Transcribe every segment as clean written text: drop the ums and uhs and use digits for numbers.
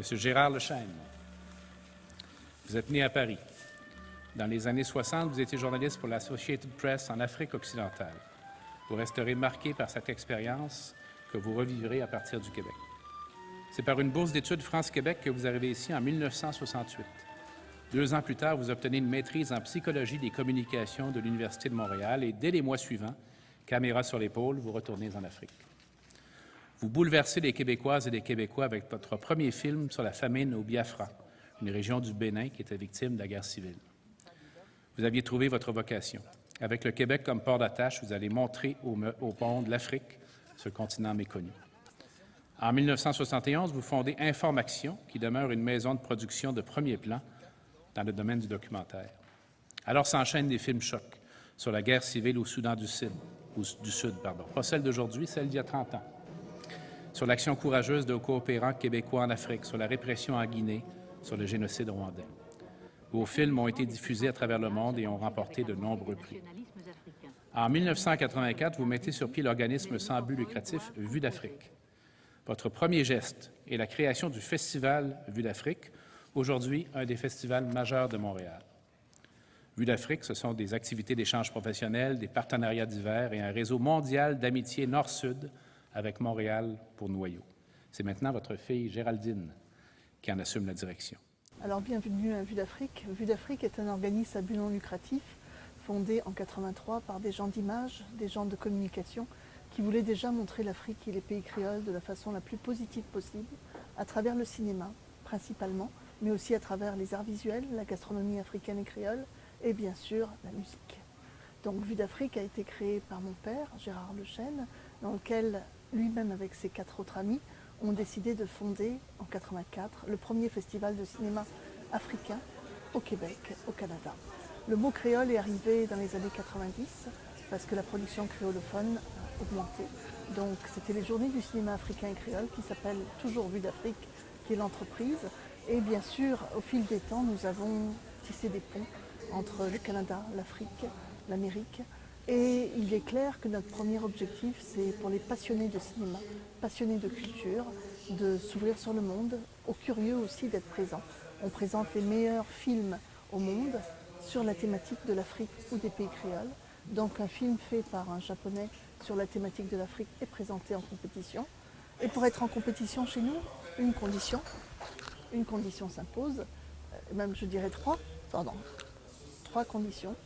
Monsieur Gérard Lechêne, vous êtes né à Paris. Dans les années 60, vous étiez journaliste pour l'Associated Press en Afrique occidentale. Vous resterez marqué par cette expérience que vous revivrez à partir du Québec. C'est par une bourse d'études France-Québec que vous arrivez ici en 1968. 2 ans plus tard, vous obtenez une maîtrise en psychologie des communications de l'Université de Montréal et dès les mois suivants, caméra sur l'épaule, vous retournez en Afrique. Vous bouleversez les Québécoises et les Québécois avec votre premier film sur la famine au Biafra, une région du Bénin qui était victime de la guerre civile. Vous aviez trouvé votre vocation. Avec le Québec comme port d'attache, vous allez montrer au monde l'Afrique, ce continent méconnu. En 1971, vous fondez Informaction, qui demeure une maison de production de premier plan dans le domaine du documentaire. Alors s'enchaînent des films chocs sur la guerre civile au Soudan du Sud, pas celle d'aujourd'hui, celle d'il y a 30 ans. Sur l'action courageuse de coopérants québécois en Afrique, sur la répression en Guinée, sur le génocide rwandais. Vos films ont été diffusés à travers le monde et ont remporté de nombreux prix. En 1984, vous mettez sur pied l'organisme sans but lucratif Vue d'Afrique. Votre premier geste est la création du Festival Vue d'Afrique, aujourd'hui un des festivals majeurs de Montréal. Vue d'Afrique, ce sont des activités d'échange professionnel, des partenariats divers et un réseau mondial d'amitié nord-sud avec Montréal pour noyau. C'est maintenant votre fille Géraldine qui en assume la direction. Alors bienvenue à Vue d'Afrique. Vue d'Afrique est un organisme à but non lucratif fondé en 1983 par des gens d'image, des gens de communication qui voulaient déjà montrer l'Afrique et les pays créoles de la façon la plus positive possible à travers le cinéma principalement, mais aussi à travers les arts visuels, la gastronomie africaine et créole et bien sûr la musique. Donc Vue d'Afrique a été créée par mon père, Gérard Lechêne, dans lequel lui-même avec ses 4 autres amis ont décidé de fonder en 1984 le premier festival de cinéma africain au Québec, au Canada. Le mot créole est arrivé dans les années 90 parce que la production créolophone a augmenté. Donc c'était les journées du cinéma africain et créole qui s'appellent toujours Vue d'Afrique, qui est l'entreprise. Et bien sûr, au fil des temps, nous avons tissé des ponts entre le Canada, l'Afrique, l'Amérique. Et il est clair que notre premier objectif, c'est pour les passionnés de cinéma, passionnés de culture, de s'ouvrir sur le monde, aux curieux aussi d'être présents. On présente les meilleurs films au monde sur la thématique de l'Afrique ou des pays créoles. Donc un film fait par un Japonais sur la thématique de l'Afrique est présenté en compétition. Et pour être en compétition chez nous, une condition s'impose, même je dirais 3 conditions.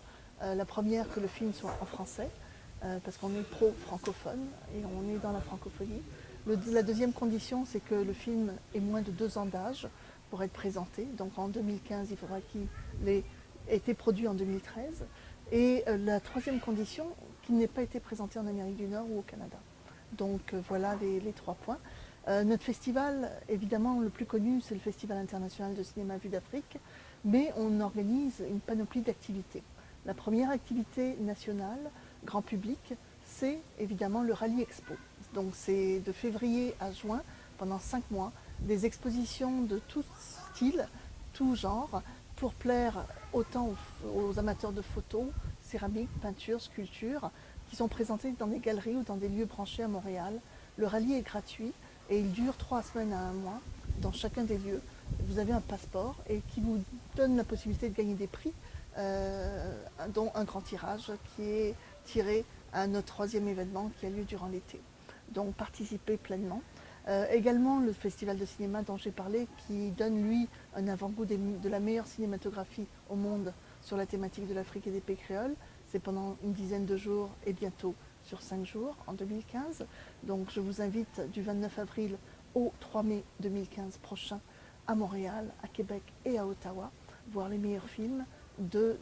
La première, que le film soit en français, parce qu'on est pro-francophone et on est dans la francophonie. La deuxième condition, c'est que le film ait moins de 2 ans d'âge pour être présenté. Donc en 2015, il faudra qu'il ait été produit en 2013. Et la troisième condition, qu'il n'ait pas été présenté en Amérique du Nord ou au Canada. Donc voilà les 3 points. Notre festival, évidemment, le plus connu, c'est le Festival international de cinéma Vue d'Afrique, mais on organise une panoplie d'activités. La première activité nationale, grand public, c'est évidemment le Rallye Expo. Donc c'est de février à juin, pendant 5 mois, des expositions de tout style, tout genre, pour plaire autant aux amateurs de photos, céramique, peinture, sculpture, qui sont présentés dans des galeries ou dans des lieux branchés à Montréal. Le rallye est gratuit et il dure 3 semaines à 1 mois dans chacun des lieux. Vous avez un passeport et qui vous donne la possibilité de gagner des prix, dont un grand tirage qui est tiré à notre 3e événement qui a lieu durant l'été. Donc participez pleinement. Également le festival de cinéma dont j'ai parlé qui donne lui un avant-goût de la meilleure cinématographie au monde sur la thématique de l'Afrique et des pays créoles. C'est pendant une dizaine de jours et bientôt sur 5 jours en 2015. Donc je vous invite du 29 avril au 3 mai 2015 prochain à Montréal, à Québec et à Ottawa, voir les meilleurs films de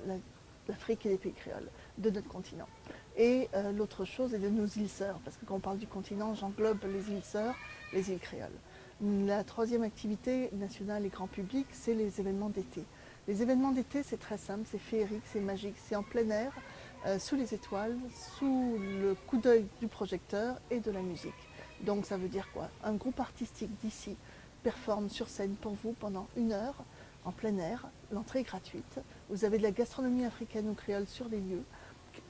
l'Afrique et des pays créoles, de notre continent. Et l'autre chose est de nos îles sœurs, parce que quand on parle du continent, j'englobe les îles sœurs, les îles créoles. La troisième activité nationale et grand public, c'est les événements d'été. Les événements d'été, c'est très simple, c'est féerique, c'est magique, c'est en plein air, sous les étoiles, sous le coup d'œil du projecteur et de la musique. Donc ça veut dire quoi? Un groupe artistique d'ici performe sur scène pour vous pendant 1 heure, en plein air, l'entrée est gratuite. Vous avez de la gastronomie africaine ou créole sur les lieux,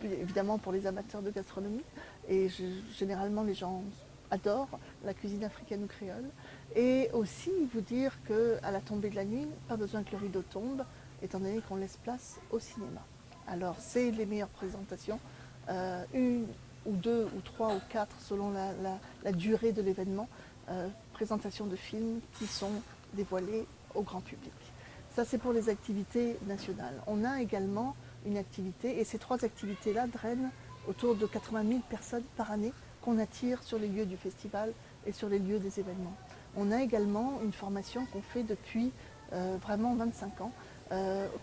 évidemment pour les amateurs de gastronomie. Et généralement, les gens adore la cuisine africaine ou créole. Et aussi vous dire qu'à la tombée de la nuit, pas besoin que le rideau tombe, étant donné qu'on laisse place au cinéma. Alors c'est les meilleures présentations, une ou deux ou trois ou quatre selon la durée de l'événement, présentations de films qui sont dévoilées au grand public. Ça c'est pour les activités nationales. On a également une activité, et ces trois activités-là drainent autour de 80 000 personnes par année qu'on attire sur les lieux du festival et sur les lieux des événements. On a également une formation qu'on fait depuis vraiment 25 ans,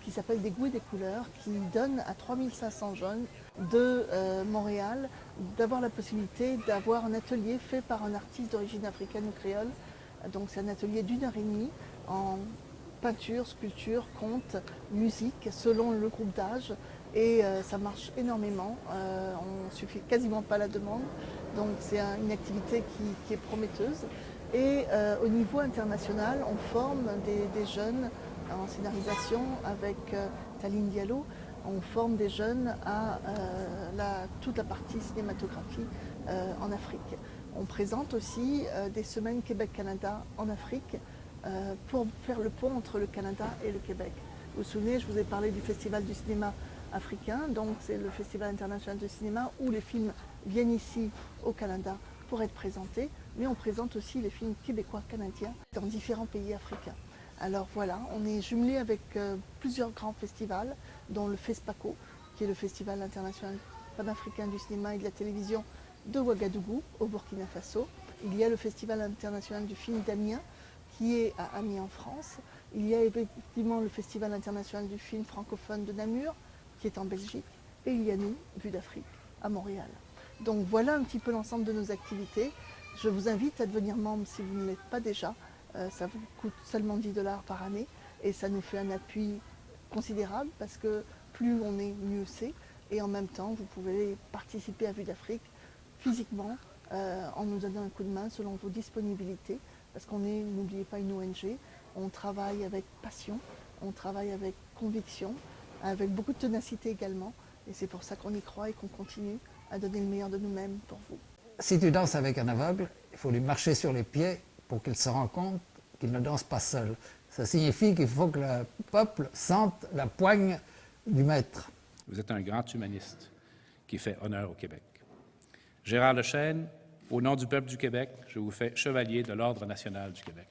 qui s'appelle Des goûts et des couleurs, qui donne à 3500 jeunes de Montréal d'avoir la possibilité d'avoir un atelier fait par un artiste d'origine africaine ou créole. Donc c'est un atelier d'1 heure et demie en peinture, sculpture, conte, musique, selon le groupe d'âge. Et ça marche énormément, on ne suffit quasiment pas à la demande, donc c'est une activité qui est prometteuse. Et au niveau international, on forme des jeunes en scénarisation avec Taline Diallo, on forme des jeunes à toute la partie cinématographie en Afrique. On présente aussi des semaines Québec-Canada en Afrique pour faire le pont entre le Canada et le Québec. Vous vous souvenez, je vous ai parlé du Festival du cinéma africain, donc c'est le Festival international de cinéma où les films viennent ici au Canada pour être présentés, mais on présente aussi les films québécois-canadiens dans différents pays africains. Alors voilà, on est jumelé avec plusieurs grands festivals, dont le FESPACO, qui est le Festival international panafricain du cinéma et de la télévision de Ouagadougou, au Burkina Faso. Il y a le Festival international du film d'Amiens, qui est à Amiens en France. Il y a effectivement le Festival international du film francophone de Namur, qui est en Belgique. Et il y a nous, Vue d'Afrique, à Montréal. Donc voilà un petit peu l'ensemble de nos activités. Je vous invite à devenir membre si vous ne l'êtes pas déjà. Ça vous coûte seulement 10 $ par année et ça nous fait un appui considérable parce que plus on est, mieux c'est. Et en même temps, vous pouvez participer à Vue d'Afrique physiquement en nous donnant un coup de main selon vos disponibilités. Parce qu'on est, n'oubliez pas, une ONG. On travaille avec passion, on travaille avec conviction, avec beaucoup de ténacité également. Et c'est pour ça qu'on y croit et qu'on continue à donner le meilleur de nous-mêmes pour vous. Si tu danses avec un aveugle, il faut lui marcher sur les pieds pour qu'il se rende compte qu'il ne danse pas seul. Ça signifie qu'il faut que le peuple sente la poigne du maître. Vous êtes un grand humaniste qui fait honneur au Québec. Gérard Lechesne, au nom du peuple du Québec, je vous fais chevalier de l'Ordre national du Québec.